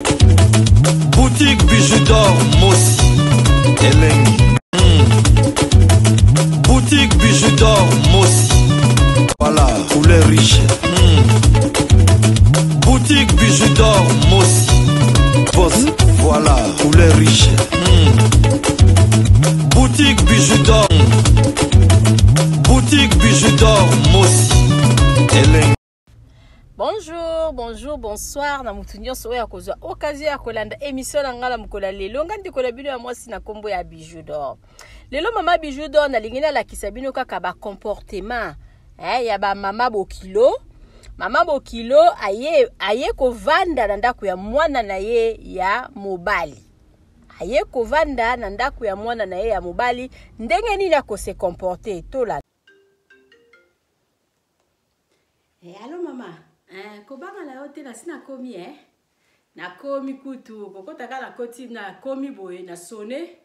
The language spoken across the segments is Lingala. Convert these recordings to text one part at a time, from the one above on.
Boutique Bijou d'Or Mossi Elengi. Boutique Bijou d'Or Mossi. Voilà, couleur riche. Boutique Bijou d'Or Mossi. Voilà, couleur riche. Boutique Bijou d'Or. Boutique Bijou d'Or Mossi Elengi. Bonjour, bonjour, bonsoir. Na mutunyo so ya kozwa occasion ya kolanda émission na ngala mukola lelo ngandi kola bino ya mwasi na kombo ya Bijou d'Or. Lelo mama Bijou d'Or na lingina la kisabino kaka ba comportement ya ba mama bokilo. Mama bokilo aye ko vanda na ndaku ya mwana na ye ya mobali. Aye ko vanda na ndaku ya mwana na ye ya mobali ndenge nini ya ko se comporter tola. Allô mama. Kobanga la yote na sina komi na komi kutu kokota kala koti na komi boye na sone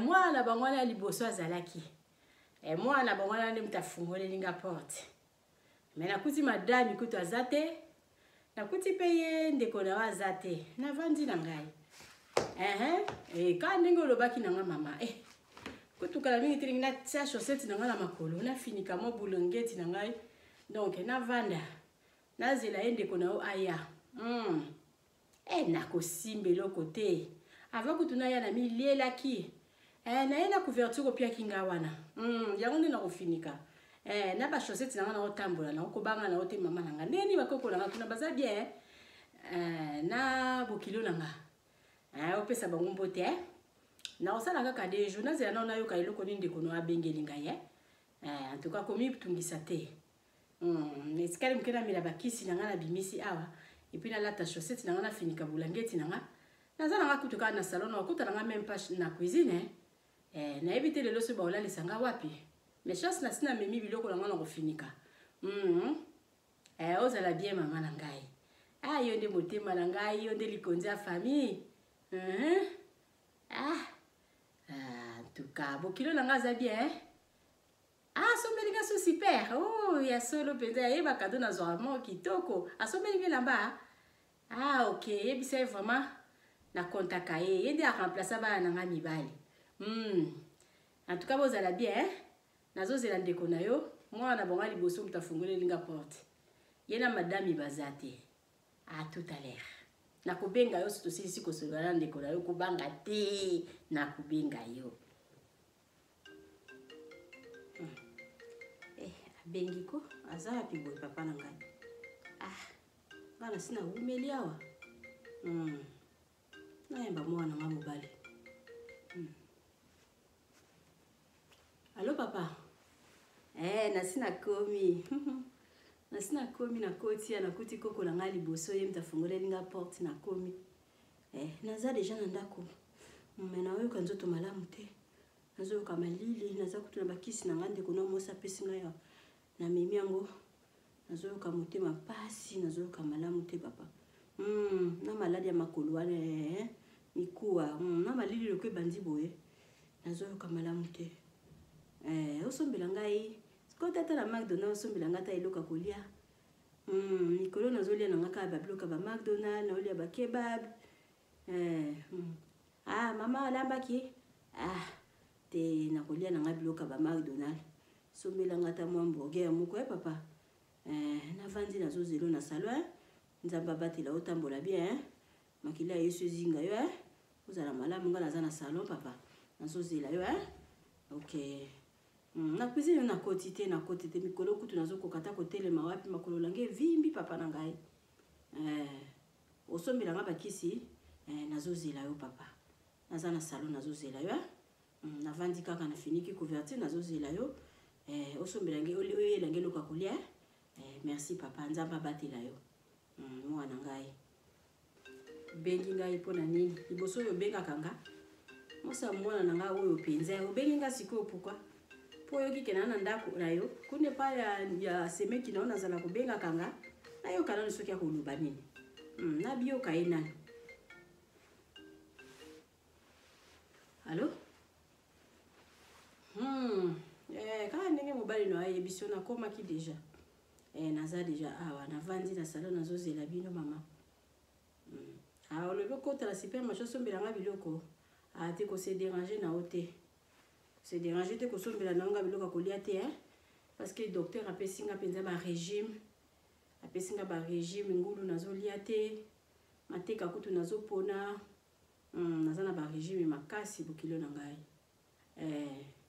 mwana bangwana liboso azalaki mwana bangwana ne mtafungole linga porte mais nakuti madame kutu azate nakuti peye ndeko na wazate na vandi na ngai ka ndenge olobaki na nga mama kutu kala mingi tilingi na tia chaussette na nga na makolo na finika mo bulongeti na ngai donc na vanda nazela ndeko na o aya na kosimbelo côté avant que tuna ya na milielaki na yena couverture pia kinga wana yango nde na kofinika na ba chaussette na na otambola na okobanga na ote mama nanga neni bakoko na tuna baza bien na bokilo nanga opesa bango mbote na osala kaka des jours nazela na yo ka eloko ni ndeko no abengelinga en tout cas komi tungisa te Esikali mkena mila bakisi na ngana bimisi awa epi na lata chaussette na ngana finika bulangeti na nga nazana nga kutuka na salon na kuta na nga même pas na cuisine na ebite lelo so baola lisanga wapi mais chance na sina memi biloko na ngana kofinika ozala bien mama na ngai yo nde motema na ngai yo nde likonzi ya famille tuka bokilo na nga za bien Asomelinga so super. Ya solo penza ya eba kado na zoramo kitoko. Asomelinga lamba. Ok, yebisa vraiment na kontaka ye. Yende a remplacer ba na nga mibali. En tout cas bozala bien nazo zela ndeko na yo. Mwana bonga liboso mtafungole linga porte. Yena madame bazate. À tout à l'heure. Na kubenga yo sito sisi ko solana ndeko na yo kubanga te na kubenga yo. Bengiko azaya pibo papa na ngai bana sina umeli awa naemba mwana nga mobali Allô papa na sina komi na sina komi na koti ya na kuti koko na ngai liboso ye mtafungole linga porte na komi naza deja na ndako mena oyo ka nzoto malamu te nazo ka malili naza kutu na bakisi na ngande kuna mosa pesi nga ya na mimi yango nazo ka motema pasi nazo ka malamu te papa na maladi ya makolo wana mikuwa na malili lokwe bandi boye nazo ka malamu te osombela ngai ko tata na McDonald's osombela ngata eloka kolia nikolo nazo lia nanga ka ba bloka ba McDonald's na olia ba kebab mama lambaki te na kolia nanga bloka ba McDonald's sombela ngata mwa hamburger ya moko papa na vandi nazo zelo na salon nzamba batela otambola bien makila yesu zinga yo uzala malamu nga naza na salon papa nazo zela yo ok na cuisine na kotite mikolo kutu nazo kokata kotelema wapi makolo lange vimbi papa na ngai osombela nga bakisi nazo zela yo papa naza na salon nazo zela yo na vandi kaka na finiki couverture nazo zela yo osombela nge oyelange loka kolia merci papa nzamba batela yo mwana ngai bengi ngai pona nini liboso yo benga kanga mosa mwana na ngai oyo penza obengi nga siko pourquoi po yo kikena na ndako na yo kune pa ya semeki na ona zala kobenga kanga na yo kana soki ya koloba nini na bio kaina Allô kaka ndenge mobali no ayebiso na komaki deja naza deja awa na vandi na salon nazozela bino mama Ah, le côté la supermarché sombelanga biloko. Ah, te ko se déranger na ote. Se déranger te ko sombela nanga biloko kolia te hein. Parce que le docteur a pesinga penza ba régime. A pesinga ba régime ngulu nazo liate. Mateka kutu nazo pona. Nazana ba régime makasi bokilo na ngai.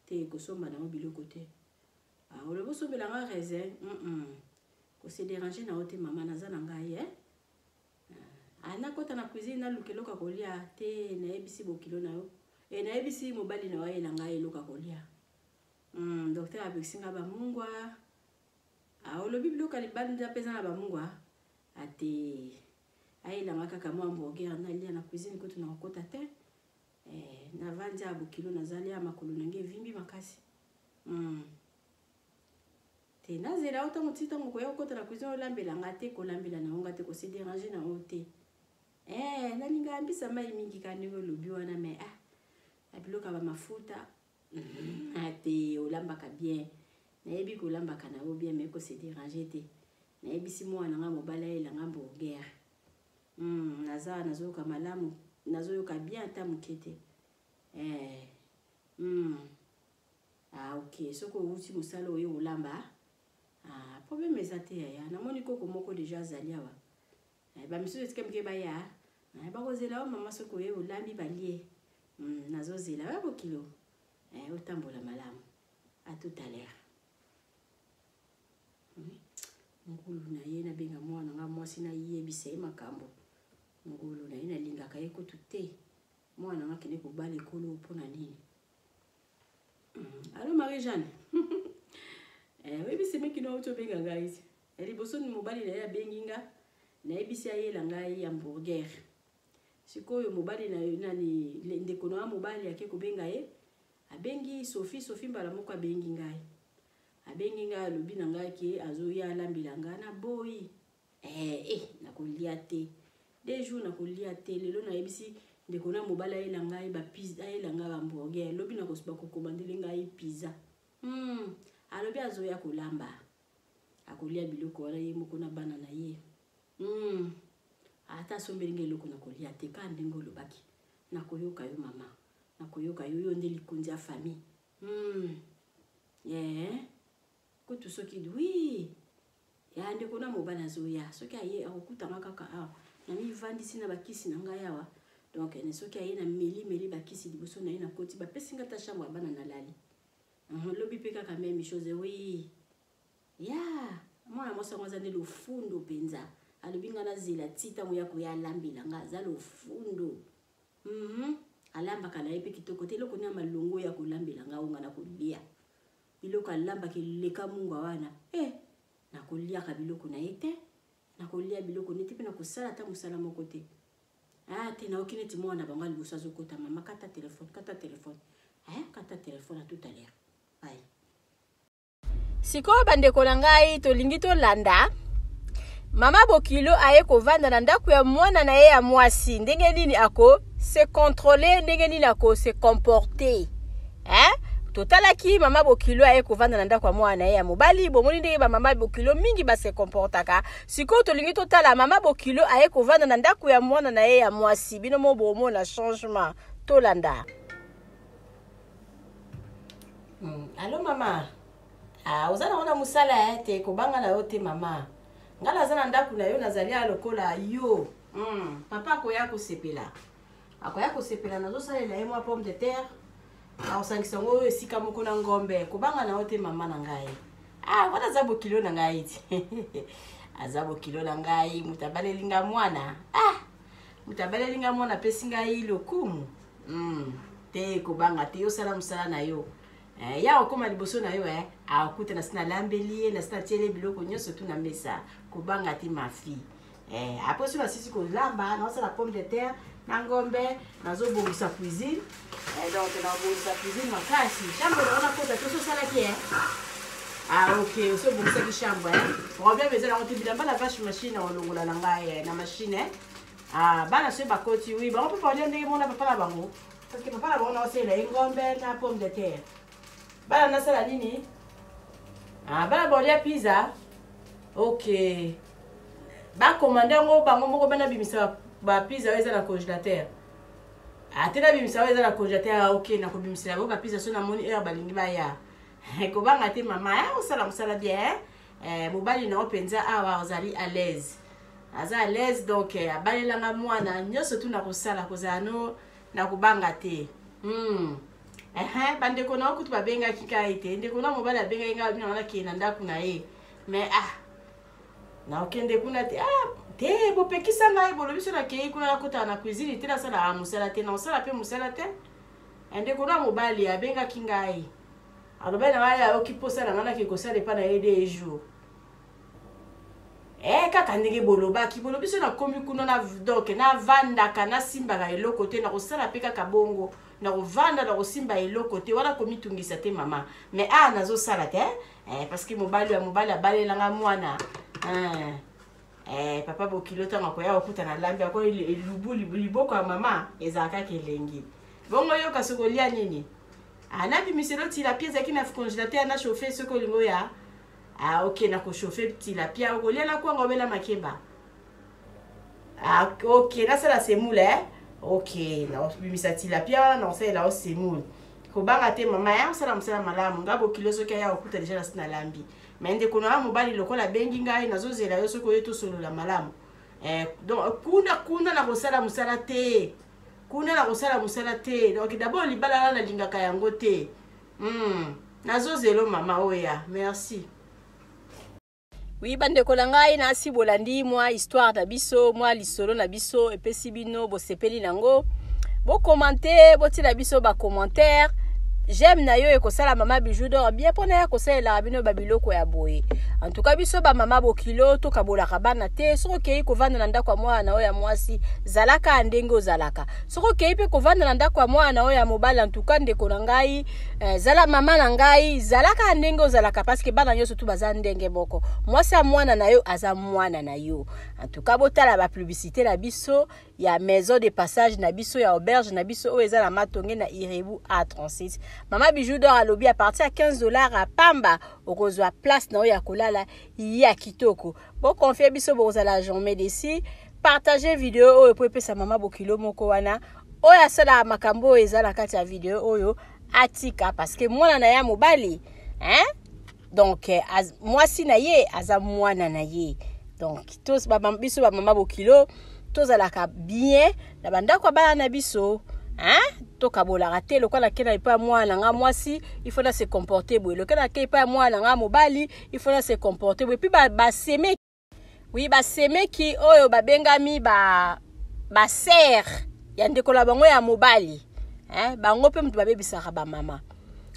Te ko somba na biloko te. Ah, le bo sombelanga raisin. Ko se déranger na ote mama nazana ngai hein. Ana kota na cuisine na lukelo ka kolia te na ebisi bokilo na yo e na ebisi mobali na waye na ngai loka kolia docteur abesinga ba mungwa olobi biloka libali nda pesa na ba mungwa ate ayela ngaka kama hamburger na lia na cuisine ko tuna kota te na vanja bokilo na zalia makolo nange vimbi makasi te na zela autant mutita ngoko yo kota na cuisine olambela ngate ko lambela na ngate ko se déranger na ote nalinga ambisa mai mingi kaniko lobi wana me abiloka ba mafuta ate olambaka bien na yebi ko lambaka na o bien mais ko se déranger te na yebi si mwana nga mobala ela nga burger nazo ka malamu nazo yoka bien ta mukete ok soko uti musalo oyo olamba problème ezate ya na moni koko moko déjà zalia wa ba miso eske ba ya ba ko zela mama soko ye olambi balie nazo zela ba bokilo otambola malamu à tout à l'heure ngulu na ye na benga mwana nga mwasi na ye bise makambo ngulu na ye na linga ka ye ko tutte mwana nga kene ko bale kolo pona nini Allô Marie-Jeanne oui bise meki no to benga guys eli boso ni mobali na ya benginga na ebisi ayela ngai hamburger sikoyo mobali na nani ndeko na mobali yake ko benga ye abengi Sophie mbala moko abengi ngai abengi ngai lobi na ngai ke azoya lambilanga na boy na kolia te des jours na kolia te lelo na ebisi ndeko na mobali ayela ngai ba pizza ayela ngai hamburger lobi na kosuba ko komandele ngai pizza alobi azoya kolamba akolia biloko wana ye moko na bana na ye ata sombeli eloko na kolia te ka ndenge olobaki na koyoka yo mama na koyoka yo nde likonzi ya famille kutu soki oui ya ndeko na mobali azoya soki aye akokutanga kaka na mivandisi na bakisi na ngai awa donc ne soki aye na meli bakisi liboso na ye na koti bapesinga ta chambre ya bana na lali lobi pe kaka même chose oui mwana mwasi yango aza nde lofundo penza alobi nga na zela tita moya koya alambela nga aza lofundo alambaka na ye pe kitoko te eloko ni ya malongo ya kolambela nga onga na kolia biloko alambaka eleka mungwa wana na koliaka biloko na ye te na kolia biloko nete pe na kosala ta mosala moko te te naoki neti mwana bango liboso azokota mama kata telefone kata telefone à tout à l'heure bye sikoyo bandeko na ngai tolingi tolanda mama bokilo aye kovanda na ndako ya mwana na ye ya mwasi ndenge nini ako se contrôler ndenge nini ako se comporter totalaki mama bokilo aye kovanda na ndako ya mwana na ye ya mobali bomoni ndenge ba mama bokilo mingi ba se comportaka sikoyo tolingi totala mama bokilo aye kovanda na ndako ya mwana na ye ya mwasi bino mo bomo na changement tolanda Allô mama ozana ona musala te kobanga na yo te mama ngala zana ndaku na yo nazali alokola yo papa akoya kosepela nazosalela ye mwa pomme de terre aosangisa ngo esika moko na ngombe kobanga na yo te mama na ngai wana aza bokilo na ngai ti aza bokilo na ngai mutabalelinga mwana mutabalelinga mwana pesi ngai lokumu te kobanga te yosala musala na yo ya okoma liboso na yo akuta na sina lambeli na sina tiele biloko nyonso tu na mesa kobanga ti ma fille après sur la sisi ko lamba na sala pomme de terre na ngombe nazo bongisa cuisine donc na bongisa cuisine makasi chambre na kota to so sala ki ok so bongisa ki chambre problème ezala on te bilamba la vache machine olongola na ngai na machine bana se bakoti oui ba on peut parler ndenge mona papa na bango parce que papa na bango na osela ngombe na pomme de terre bana nasala nini bana bolia pizza ok ba commander ngo bango moko bana bimisa ba pizza eza na congélateur atena bimisa eza na congélateur ok na kobimisela ba pizza so na moni heure balingi ba ya ko banga te mama ya osala musala bien mobali na openza awa ozali à l'aise aza à l'aise donc abalelanga mwana nyonso tu na kosala kozala no na kobanga te bandeko na okutu babengaki kai te ndeko na mobali abengaki nga bino na kena ndako na ye mais na okende kuna te te bopekisa ngai bolobi so nakei kuna nakota na cuisine te nasala mosala te na osala mpe mosala te ndeko na mobali abengaki ngai alobai na ngai ayoki posa na ngai nake kosala epa na ye 2 jours kaka ndenge bolobaki bolobi so nakomi kuna na donc navandaka nasimbaka eloko te na kosala mpe kaka bongo na kovanda na kosimba eloko te wana komitungisa te mama mais nazosala te parce que mobali abalelanga mwana papa bokilo ntango akoya kokuta na lambi ako liboko ya mama ezalaka kelengi bongo yoka soki olia nini nabimiselo tilapia ezalaki na congélateur na chauffe soki olingi oya ok na kochauffe tilapia okolia na kwanga obela makeba ok nasala semule ok nabimisa tilapia wana na kosalela o semule kobanga te mama ya osala mosala malamu nga bokilo soki aya kokuta deja nasi na lambi me ndeko na mobali lokola bengi ngai nazozela yo soki oye tosolola malamu donc kuna na kosala mosala te donc d'abord libala wana nalingaka yango te nazozelo mama oya merci. Oui, bandeko na ngai nasi bolandi mwa histoire na biso mwa lisolo na biso epesi bino bosepeli nango bo commenter botina biso ba commentaire j'aime na yo ekosala mama bijou d'or bien pona ya kosalela bino babiloko ya boye en tout cas biso ba mama bokilo to kabolaka bana te soko kei kovanda na ndako mwana oya mwasi zalaka ndenge ozalaka soko kei pe kovanda na ndako mwana oya mobali en tout cas ndeko na ngai zala mama na ngai zalaka ndenge ozalaka parce que bana nyonso tu baza ndenge moko mwasi ya mwana na yo aza mwana na yo en tout cas botala ba publicité na biso ya maison de passage na biso ya auberge na biso oyo eza na matonge na Irebu A36 mama bijou d'or alobi à partir ya $15 à pamba okozwa place na oya kolala ya kitoko bo confie biso bozala journée d'ici partager vidéo oyo po epesa mama bokilo moko wana oyo asala makambo eza na kati ya vidéo oyo atika parce que mwana na ya mobali donc mwasi na ye aza mwana na ye donc tous biso ba mama bokilo tozalaka bien na bandako bana na biso tokabolaka te lokola kena epa mwana nga mwasi il faut na se comporter boye lokola ke epa mwana nga mobali il faut na se comporter boye puis basemeki oui basemeki oyo babengami baser ya ndeko la bango ya mobali bango mpe mutu babebisaka bamama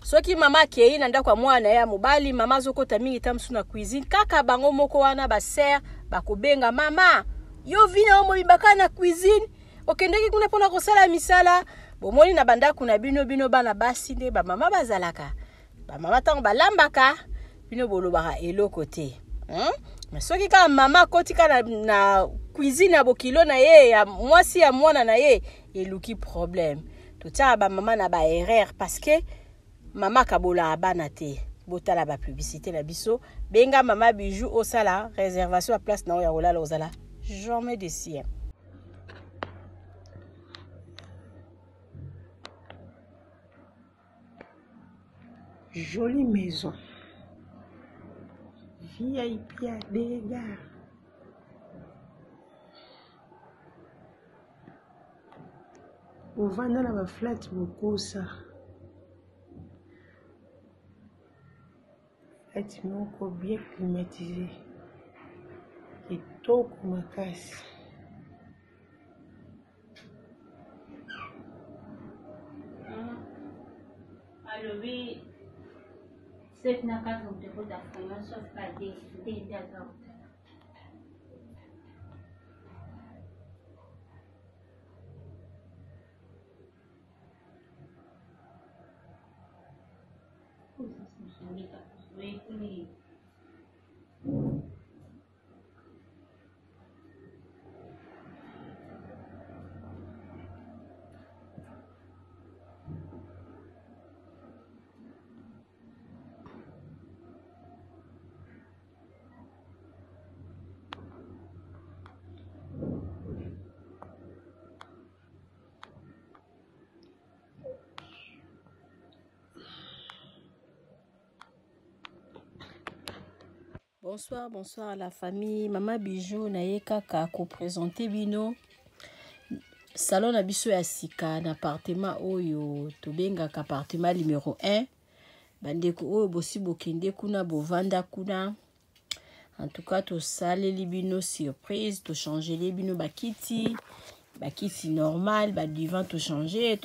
soki mama akei na ndako ya mwana ya mobali mama azokota mingi ta mosusu na cuisine kaka bango moko wana baser bakobenga mama yo vina omobimbaka na cuisine okendeki kuna mpona kosala misala bomoni na bandako na bino bana basi nde bamama bazalaka bamama ntango balambaka bino bolobaka eloko te mais soki kaka mama akotika na cuisine ya bokilo na ye ya mwasi ya mwana na ye eluki problème totiaka bamama na baerreur parce que mama akabolaka bana te botala bapublicité na biso benga mama bijou osala réservation ya place na oyo ya kolala ozala jamais de sien. Jolie maison. VIP à dégâts. Au vendre la flat beaucoup ça. Bâtiment bien climatisé. Et tout comme ma casse. Alors oui. C'est une carte de votre formation, sauf pas des d'accord. Bonsoir, bonsoir à la famille. Maman Bijou naye kaka ko présenter bino salon na biso ya sika na appartement oyo tobengaka appartement numéro 1. Bandeko oyo bosi bokende kuna bovanda kuna. En tout cas, to saleli bino surprise, to changer les bino bakiti normal, ba divan to changer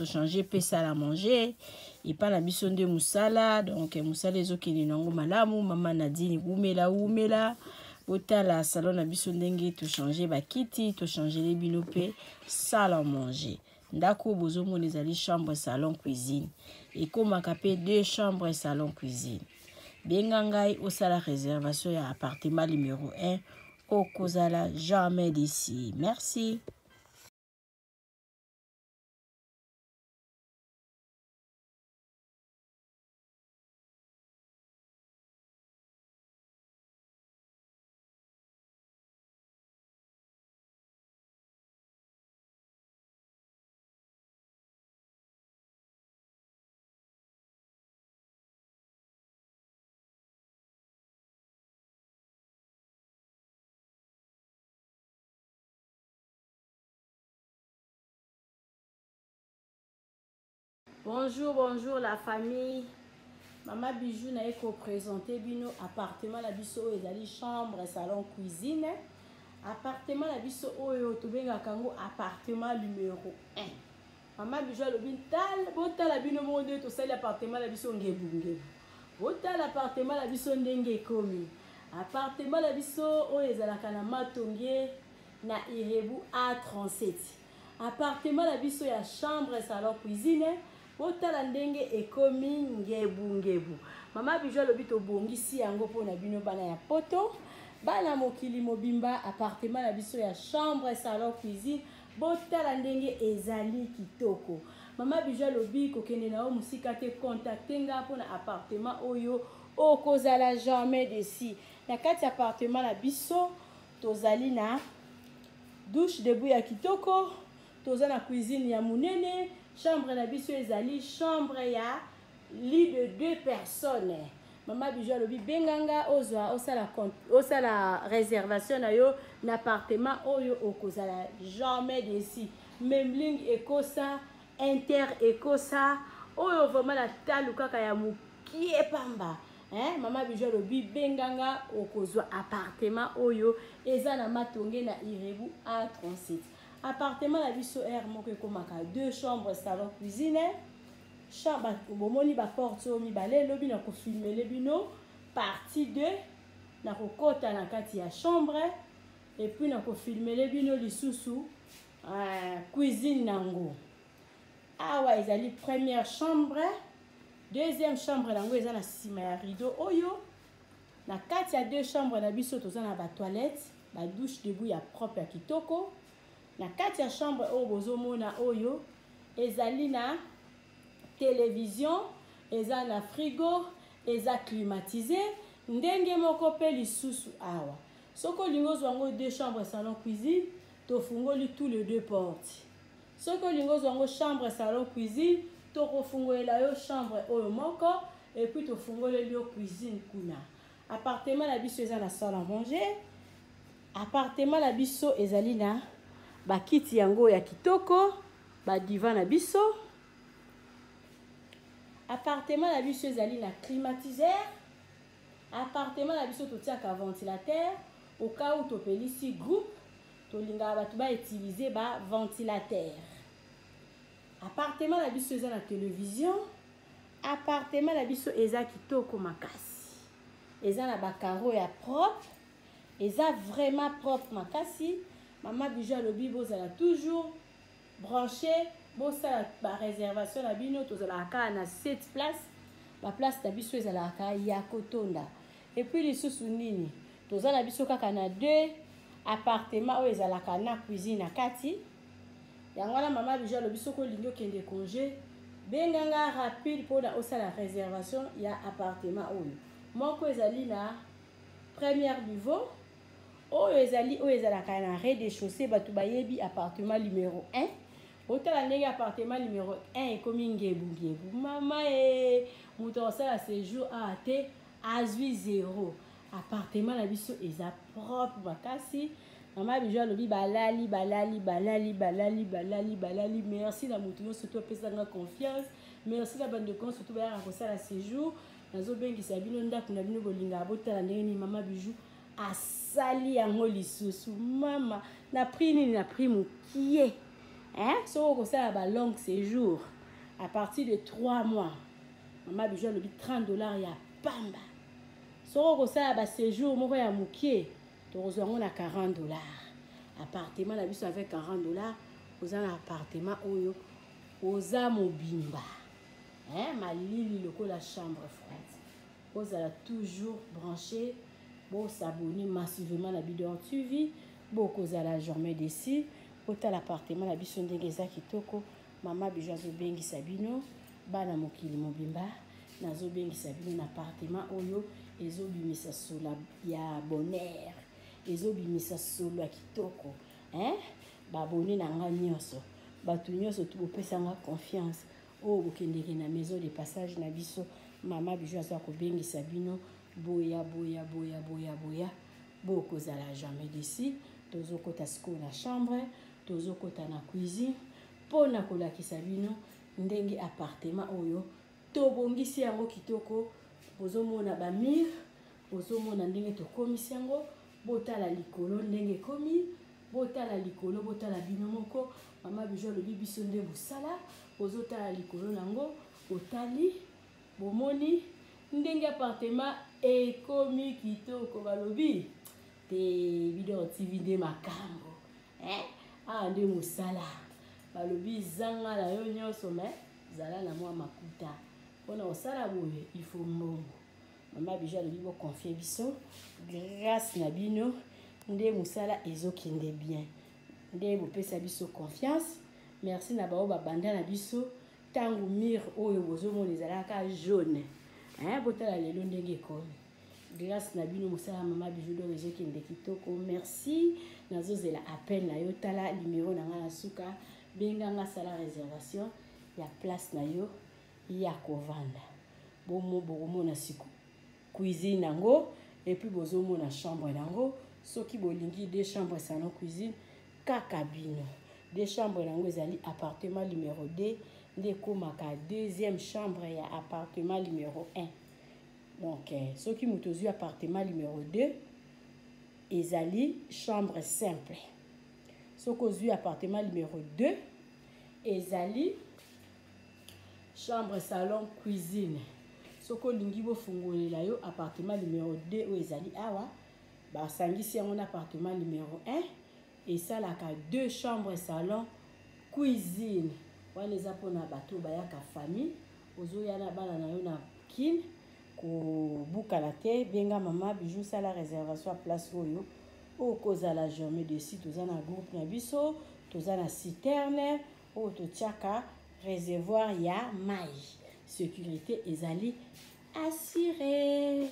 pe sala manger. Et pas la biso de musala, donc musala ezokende nango malamu, mama Nadine umela. Otala salon na biso ndenge to changer bakiti, to changer les bino pe sala manger. Ndako bozo mona ezali chambre salon cuisine. Et komaka pe 2 chambres salon cuisine. Bengangai osala réservation ya appartement numéro 1 au kozala jamais d'ici. Merci. Bonjour la famille. Maman Bijou naye ko présenter bino appartement la biso ezali chambre salon cuisine. Appartement la biso oyo tobenga kango appartement numéro 1. Maman Bijou alobi botala bino monde to sali appartement la biso ngebunge. Botala appartement la biso ndenge komi. Appartement la biso oyo ezalaka na Matonge na Irebu A37. Appartement la biso ya chambre salon cuisine. Otala ndenge ekomi ngebu. Mama Bijou alobi tobongisi yango pona bino bana ya poto. Bana mokili mobimba appartement la biso ya chambre salon cuisine. Botala ndenge ezali kitoko. Mama Bijou alobi kokende na o musika te contactenga pona appartement oyo okozala jamais d'ici. Na kati appartement la biso tozali na douche debout ya kitoko, toza na cuisine ya munene. Chambre na biso ezali chambre ya lit de 2 personnes. Mama Bijou alobi benganga ozwa osala réservation na yo na appartement oyo okozala jamais d'ici. Même ligne ekosa, inter ekosa, oyo vraiment la talu kaka ya mukie pamba. Mama Bijou alobi benganga okozwa appartement oyo eza na Matonge na Irebu A37. Appartement la biso air moko ekomaka 2 chambres salon cuisine. Chambre bomoni ba porte omi balé lobi na ko filmer le bino partie 2 na ko kota na kati ya chambre et puis na ko filmer le bino lisusu cuisine nango. Awa ezali première chambre, deuxième chambre nango eza na sima ya rideau oyo. Na kati ya 2 chambres na biso toza na ba toilette, ba douche debout ya propre ya kitoko. Na kati ya chambre oyo bozomona oyo ezali na télévision, eza na frigo, eza climatisé, ndenge moko pe lisusu awa. Soko lingo zwango 2 chambres salon cuisine, to fungoli tous les 2 portes. Soko lingo zwango chambre salon cuisine, to kofungolela yo chambre oyo moko et puis to fungoli yo cuisine kuna. Appartement la biso eza na salle à manger. Appartement la biso ezali na bakiti yango ya kitoko, ba divan na biso. Appartement la biso ezali na climatiseur. Appartement la biso totiaka ventilateur au cas où topelisi groupe tolinga batu ba utiliser ba ventilateur. Appartement la biso eza na télévision. Appartement la biso eza kitoko makasi. Eza na ba carreaux ya propre. Eza vraiment propre makasi. Maman Bijou alobi bozala toujours branché. Bosala ba réservation na bino tozalaka na 7 places. Ba place na biso ezalaka ya kotonda. Et puis lisusu nini tozala biso kaka na 2 appartements oyo ezalaka na cuisine na kati. Yango wana Maman Bijou alobi soko lingo kende congé benganga rapide pona osala réservation ya appartement oyo. Moko ezali na première niveau. Oyo ezalaka na rez-de-chaussée batu bayebi appartement numéro 1. Otala ndenge appartement numéro 1 ekomi ngebu. Mama muto osala séjour a te azwi 0. appartement la biso eza propre makasi. Maman Bijou alobi balali merci la moto surtout pesa nga confiance. Merci la bande de compte surtout ba raconter la séjour. Nazo bengisa bino ndako na bino bolinga botala ndenge ni Maman Bijou asali yango lisusu. Mama na prix nini na prix mokie. Hein? So ko sala ba long séjour à partir de 3 mois. Maman Bijou alobi $30 ya pamba. So ko sala ba séjour moko ya mokie. Tozongo na $40. Appartement la biso avec $40. Oza na appartement oyo oza mobimba. Hein, malili lokola chambre froide. Vous allez toujours brancher, vous s'abonner massivement à la vidéo TV, vous causez la journée d'ici, vous avez l'appartement la biso ndengeza kitoko, Maman Bijou azo bengi sabino, bana mokili mobimba, nazo bengi sabino na appartement oyo, ezo bimisa sola ya bonheur, ezo bimisa solo ya kitoko, hein? Ba abonné na nga nyonso, batu nyonso tu bopesa nga confiance. Oh, bokendeke na maison de passage na biso Maman Bijou aza ko bengi sabino boya bokozala jamais d'ici tozo kota siko na chambre tozo kota na cuisine pona kolakisa bino ndenge appartement oyo tobongisi yango kitoko bozomona ba mur bozomona ndenge tokomisi yango botala likolo ndenge komi botala likolo botala bino moko Maman Bijou lobi biso nde busala bozotala likolo nango otali bomoni ndenge appartement ekomi kitoko balobi te video TV de makambo nde musala balobi zanga na yo nyonso me zala na mwa makuta mpona osala boye il faut mbongo. Maman Bijou alobi boconfie biso grâce na bino nde musala ezokende bien nde bopesa biso confiance. Merci na bao babanda na biso tangu mire oyo bozomona ezalaka jaune botala lelo ndenge ekomi grâce na bino mosala Maman Bijou do ezokende kitoko. Merci nazozela appel na yo tala numéro na nga na suka benga nga sala réservation ya place na yo ya kovanda bokomona siku cuisine nango et puis bozomona chambre nango soki bolingi 2 chambres salon cuisine kaka bino 2 chambres nango ezali appartement numéro 2 nde komaka 2e chambre ya appartement numéro 1. Donc soki moto ozwi appartement numéro 2 ezali chambre simple. Soki ozwi appartement numéro 2 ezali chambre salon cuisine. Soki olingi bofungolela yo appartement numéro 2 oyo ezali awa basangisi yango na appartement numéro 1 esalaka 2 chambres salon cuisine. Wana eza mpona bato bayaka famille ozoya na bana na yo na kine kobukana te benga Maman Bijou sala réservation à place oyo okozala jamais de site toza na groupe na biso toza na citerne oyo totiaka réservoir ya mai sécurité ezali assuré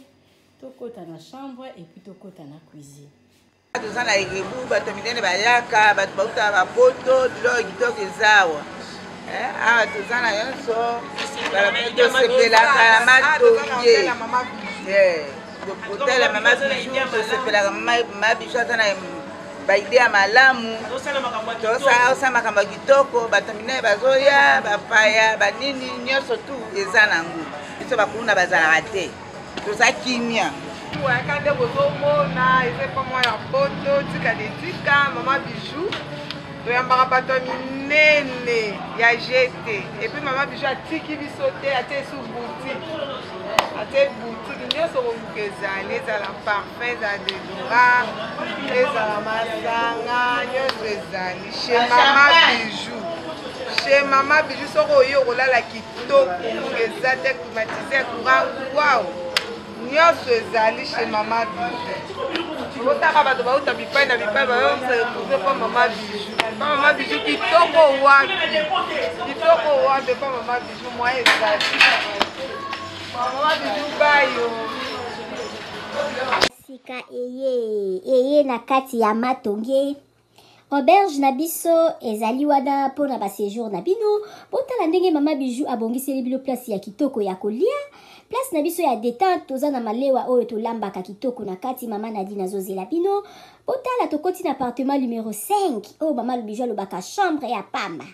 tokota na chambre et puis tokota na cuisine. Toza na ekebu bato minene bayaka bato bauta bapoto biloko kitoko ezawa awa toza na nyonso tosepelaka na matonge hôtel Maman Bijou tosepelaka Maman Bijou aza na baide ya malamu tosala makambo ya kitoko bato minene bazoya bapaya banini nyonso tu eza nango biso bakulu na bazalaka te toza kimia waka nde bozomona eza epa mwa ya poto tika detika Maman Bijou toyambaka bato ya minene ya jete epuis Maman Bijou atiki biso te atie esu boutique atie boutique nyonso kobuka ezali ezala parfum ezala déodorant ezala masanga nyonso ezali chez Maman Bijou. Chez Maman Bijou soko oyo kolala kitoko eza te climatisé courant wow nyonso ezali chez Maman Bijou. Otaka bato bauta bipai na bipai bayoseretrouve pa Maman Bijou. Pa Maman Bijou kitoko wapi pa Maman Bijou mwa ezali Maman Bijou bayo sika eye na kati ya matonge auberge na biso ezali wana mpona baséjour na bino botala ndenge mama Bijou abongiseli bino place ya kitoko ya kolia place na biso ya détente toza na malewa oyo tolambaka kitoko na kati mama Nadine azozela bino botala tokoti na appartement numéro 5 oyo mama Bijou alobaka chambre ya pamba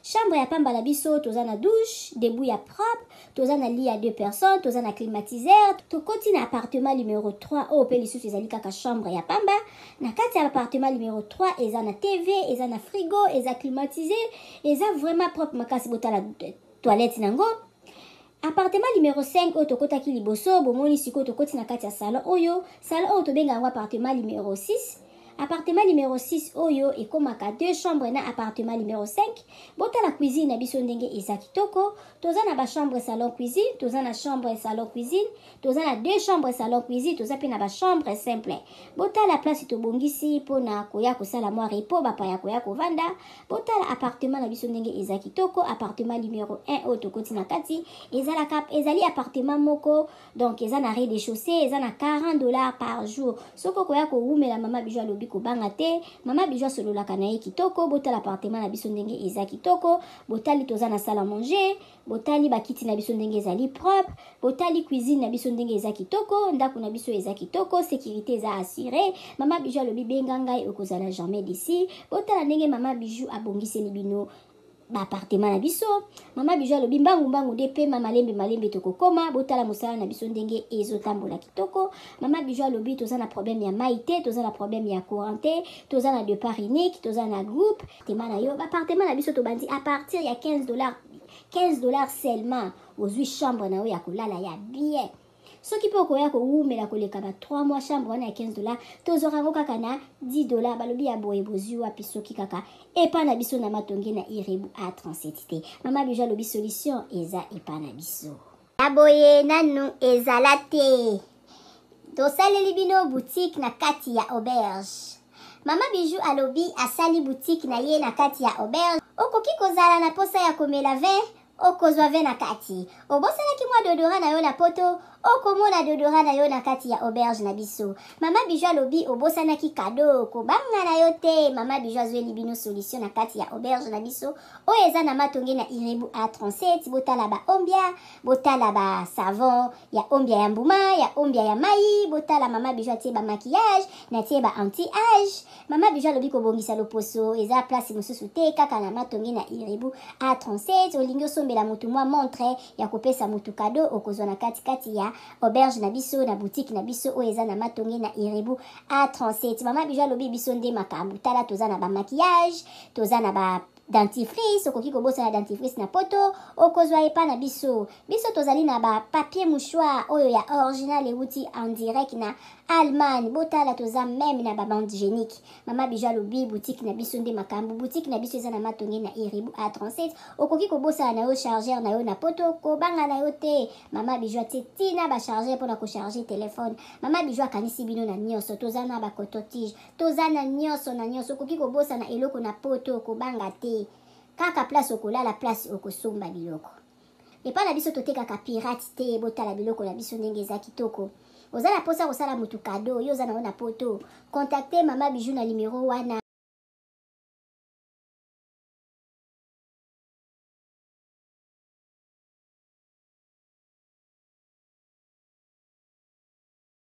chambre ya pamba na biso toza na douche debout ya propre toza na lit ya 2 personnes toza na climatiseur tokoti na appartement numéro 3 oyo pe lisusu ezali kaka chambre ya pamba na kati ya appartement numéro 3 eza na TV eza na frigo eza climatisé eza vraiment propre makasi botala toilette nango appartement numéro 5 oyo tokotaki liboso bomoni sikoyo tokoti na kati ya salon oyo tobenga yango appartement numéro 6 appartement numéro 6 oyo ekomaka 2 chambres na appartement numéro 5 botala cuisine na biso ndenge eza kitoko toza na ba chambre salon cuisine toza na chambre salon cuisine toza na 2 chambres salon cuisine toza pe na ba chambre simple botala place tobongisi mpona koya kosala mwa repos bapaya koya kovanda botala appartement na biso ndenge eza kitoko appartement numéro 1 oyo tokoti na kati ezali appartement moko donc eza na rez-de-chaussée eza na $40 par jour soko koya kowumela mama Bijou alobi kobanga te mama Bijou asololaka na ye kitoko botala appartement na biso ndenge eza kitoko botali toza na salle à manger botali bakiti na biso ndenge ezali propre botali cuisine na biso ndenge eza kitoko ndako na biso eza kitoko sécurité eza assurée mama Bijou alobi benga ngai okozala jamais d'ici botala ndenge mama Bijou abongiseli bino appartement na biso mama Bijou alobi mbangu de pe malembe tokokoma botala mosala na biso ndenge ezotambola kitoko mama Bijou alobi toza na problème ya maïté toza na problème ya courant te toza na départ unique toza na groupe tema na yo appartement na biso tobandi à partir ya $15 seulement ozwi chambre na yo ya kolala ya bien soki mpe okoya kowumela koleka ba 3 mois chambre wana ya $15 tozwaka yango kaka na $10 balobi ya boye bozwi wapi soki kaka epa na biso na matonge na irebu A37 te mama Bijou alobi solution eza epa na biso ya boye nanu ezala te tosaleli bino boutique na kati ya auberge mama Bijou alobi asali boutique na ye na kati ya auberge okoki kozala na posa ya komela vin okozwa vin na kati obosalaki mwa deodorant na yo na poto okomona deodorant na yo na kati ya auberge na biso mama Bijou alobi obosanaki kado kobanga na yo te mama Bijou azweli bino solution na kati ya auberge na biso oyo eza na matonge na irebu A37 botala ba ombia botala ba savon ya ombia ya mbuma ya ombia ya mai botala mama Bijou atie ba maquillage na tie ba anti-age mama Bijou alobi kobongisa loposo eza place mosusu te kaka na matonge na irebu A37 olingi osombela mutu mwa montre ya kopesa mutu kado okozwa na kati ya auberge na biso na boutique na biso oyo eza na matonge na irebu A37 mama Bijou alobi biso nde makambo tala toza na ba maquillage toza na ba dentifrice okoki kobosana dentifrice na poto okozwa epa na biso tozali na ba papier mouchoir oyo ya original euti en direct na Allemagne botala toza même na ba bande hygiénique mama Bijou alobi boutique na biso nde makambo boutique na biso eza na matonge na irebu A37 okoki kobosana na yo chargeur na yo na poto kobanga na yo te mama Bijou atie tina ba chargeur mpona kocharger telefone mama Bijou akanisi bino na nyonso toza na ba coton-tige toza na nyonso okoki kobosana eloko na poto kobanga te kaka place okolala place okosomba biloko epa na biso totekaka pirate te botala biloko na biso ndenge eza kitoko oza na posa kosala mutu kado yo oza na yo na poto contacte mama Bijou na numéro wana